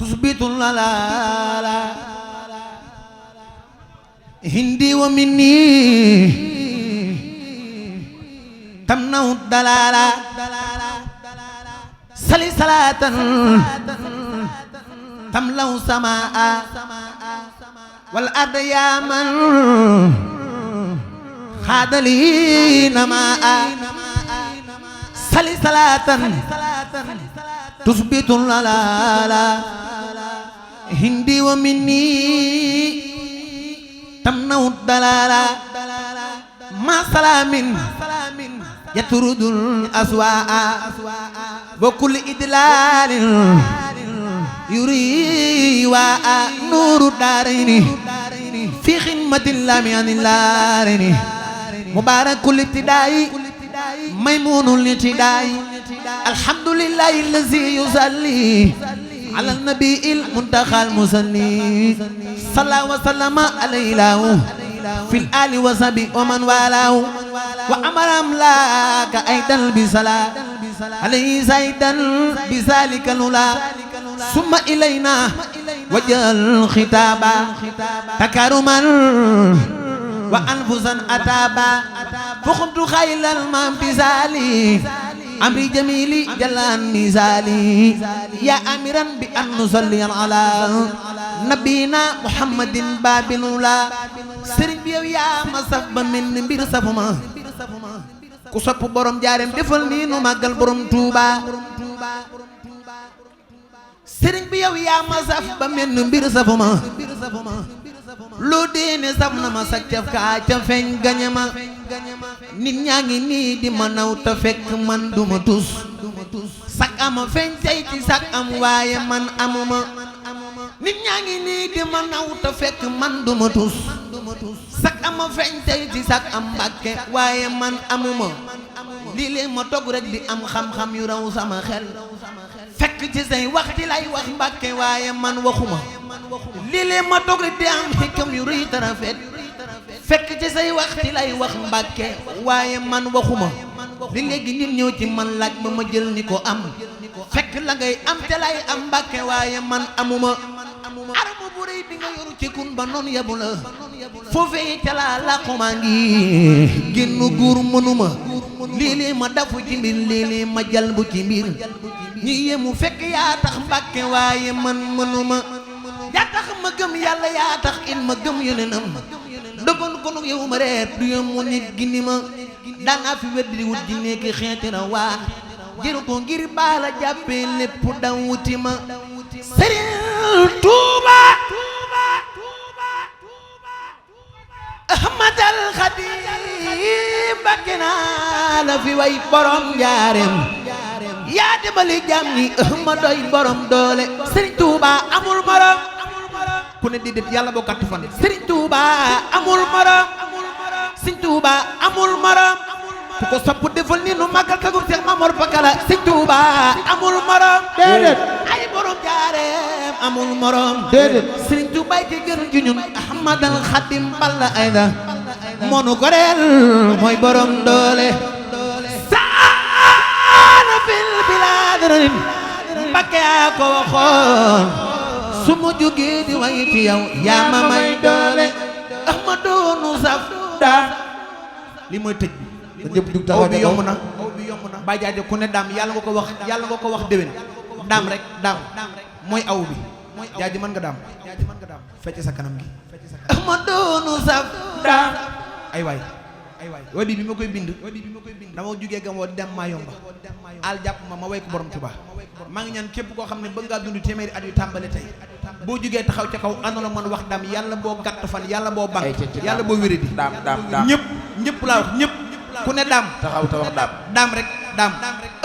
تثبت لنا هندي ومني تمنع الدلالة صل صلاة تملأ سماء والأرض يا من خاد لي نماء صل صلاة تثبت لنا هندي ومني تمنع الدلالة ما سلام يطرد الأسواء وكل إدلال يري نور الدارين في خدمة الله من الله مبارك كل ابتداء ميمون الابتداء الحمد لله الذي يصلي على النبي المنتقى المصلي صلى وسلم عليه في الآل وصحبه ومن والاه وأمر أملاك أيضا بصلاة عليه زيدا بذلك الأولى ثم إلينا وجه الخطاب تكرما وأنفسا أتابا فخمت خيل الماء بزالي أمري جميلي جلان نزالي يا أميرا بأن نصلي على نبينا محمد باب الأولى sëriñ bi yow yaa ma saf ba mel ni mbir safuma ku sopp borom jaareem defal nii nu màggal borom Tuuba sëriñ bi yow yaa ma saf ba mel ni mbir safuma loo deene saf na ma sak caf kaa ca feeñ gañe ma nit ñaa ngi nii di ma naw te fekk man duma tus sak ama feeñ tey ci sak am waaye man amuma nit ñaa ngi nii di ma naw te fekk man duma tus sak ama feeñ tey ci sak am mbàkke waaye man amuma lii leen ma togg rek di am xam-xam yu raw sama xel fekk ci say wax ci lay wax mbàkke waaye man waxuma lii leen ma togg rek di am xikam yu rëy te rafet fekk ci say wax ci lay wax mbàkke waaye man waxuma li léegi nit ñëw ci man laaj ma ma jël ni ko am fekk la ngay am te lay am mbàkke waaye man amuma arama bu rëy bi nga yoru ci kun ba noon yabu la foofee ca laa làqumaa ngi génn guur mënuma lii ma dafu ci mbir lii ma jal bu ci mbir ñi yemu fekk yaa tax mbàkke waaye man mënuma yaa tax ma gëm yàlla yaa tax it ma gëm yonenam dogon konug yow ma reer du yemu nit gi ni ma daanaa fi weddi di wut ji nekk xeeti na waan jëru ko ngir baala jàppee lépp daw wuti ma Sëriñ Tuuba Ahmadal Xadim Mbàkke naa la fi way borom njaareem yaa dimbali jàmm ñi ma doy borom doole Sëriñ Tuuba amul morom ku ne di det yàlla boo gàtt fan Sëriñ Tuuba amul morom Sëriñ Tuuba amul morom ku ko sopp defal ni nu màggal tagum Seex Mamor Pakala Sëriñ Tuuba amul morom déedéet ay borom jaareem amul morom déedéet Sëriñ Tuuba ci gën ci ñun Ahmadal Xadim Balla Ayda moonu goreel mooy borom doole saana fil bilaad Mbakke yaa ko waxoon su ma jógee di way ci yow yaa ma may doole Ahmadoonu saf daa li mooy tëj bi aw bi yomb na Baay Jaaja ku ne daam yàlla nga ko wax déwén daam rek daam mooy aw bi Jaaja mën nga daam fecc sa kanam gi Ahmadoonu saf daam ay waay way bi ma koy bind dama jógee gam woo dem maa yomba al jàpp ma way ko borom Tuubaa maa ngi ñaan képp koo xam ne bëgg ngaa dund téeméeri at yu tàmbale tey boo jógee taxaw ca kaw àndoona man wax daam yàlla boo gàtt fan yàlla boo bank yàlla boo wéradi daam ñëpp laa wax ñëpp ku ne daam taxaw te wax daam rek daam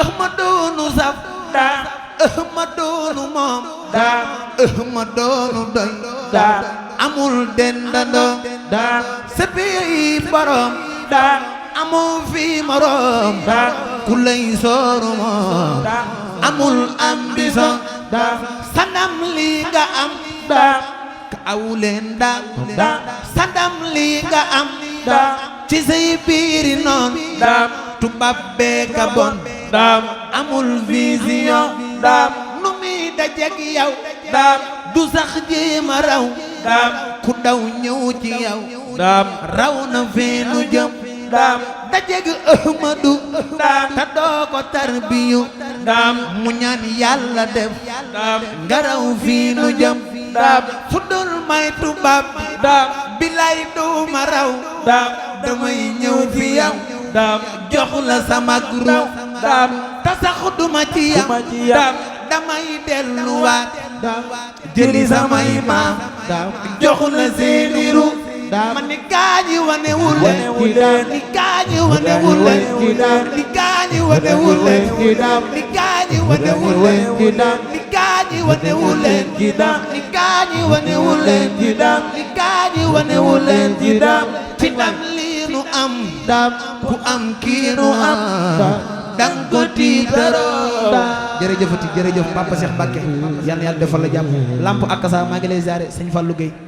Ahmadoonu saf daam Ahmadoonu moom daam Ahmadoonu doy daam amul dendandoo daam sëppi borom daam amul fi morom daam ku lay sooru moom amul ambition daam sandam li nga am daam ka awuleen daam sandam li nga am daam ci say biiri noon daam tubaab bee ka bon daam amul vision daam nu muy dajeg yow daam du sax jéema raw daam ku daw ñëw ci yow daam raw na feenu jëm daam dajeg Ahmadu daam te doo ko tarbiyu daam mu ñaan yàlla def daam nga raw fiinu jëm daam fu dul may tubaab daam bilay duuma raw daam damay ñëw fi yow daam jox la sama gru daam te sax duma ci yow duma ci yow damay delluwaat daam jëli samay maam jox la seeni ru ma ni gaañi wane wule ni gaañi wane wule ni gaañi wane wule ni gaañi wane wule ni gaañi wane wule ni gaañi wane wule ni gaañi wane wule ci ndam lii nu am ku am kii nu am dang ko tiitaroo jërëjëfati jërëjëf Papa Cheikh Mbacké yal na yàlla defal la jàmm lamp ak sa maa ngi lay ziare sëñ Fallou Gueye